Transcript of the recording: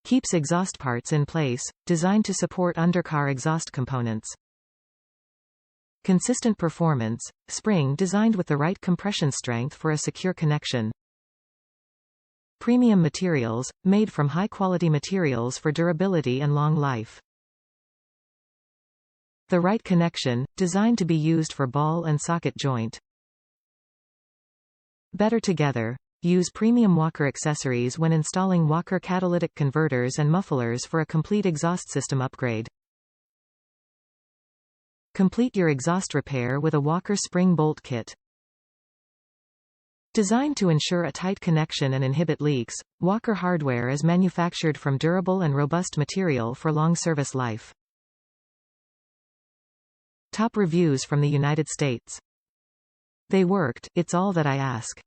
Keeps exhaust parts in place, designed to support undercar exhaust components. Consistent performance, spring designed with the right compression strength for a secure connection. Premium materials, made from high-quality materials for durability and long life. The right connection, designed to be used for ball and socket joint. Better together. Use premium Walker accessories when installing Walker catalytic converters and mufflers for a complete exhaust system upgrade. Complete your exhaust repair with a Walker spring bolt kit. Designed to ensure a tight connection and inhibit leaks, Walker hardware is manufactured from durable and robust material for long service life. Top reviews from the United States. They worked, it's all that I ask.